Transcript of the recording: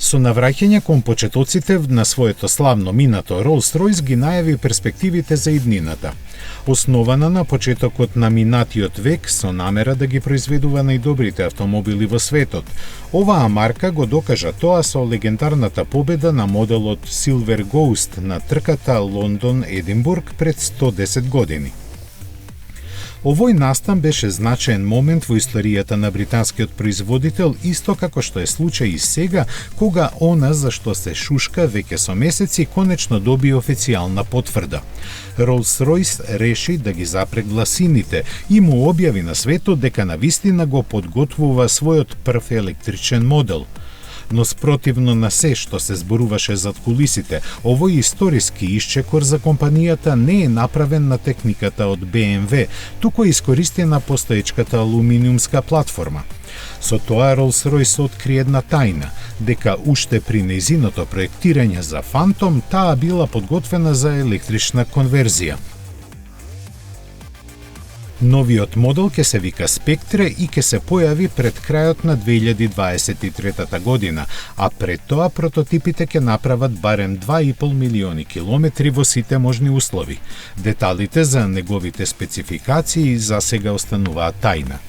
Со навраќање кон почетоците на своето славно минато, Rolls-Royce ги најави перспективите за иднината. Основана на почетокот на минатиот век со намера да ги произведува најдобрите автомобили во светот, оваа марка го докажа тоа со легендарната победа на моделот Silver Ghost на трката Лондон-Единбург пред 110 години. Овој настан беше значаен момент во историјата на британскиот производител, исто како што е случај и сега, кога она за што се шушка веќе со месеци конечно доби официјална потврда. Rolls-Royce реши да ги запре гласините и му објави на светот дека навистина го подготвува својот прв електричен модел. Но спротивно на се што се зборуваше зад кулисите, овој историски исчекор за компанијата не е направен на техниката од BMW, туку е искористена постоечката алуминиумска платформа. Со тоа Rolls-Royce откри една тајна, дека уште при нејзиното проектирање за Phantom таа била подготвена за електрична конверзија. Новиот модел ќе се вика Spectre и ќе се појави пред крајот на 2023 година, а пред тоа прототипите ќе направат барем 2,5 милиони километри во сите можни услови. Деталите за неговите спецификации за сега остануваат тајна.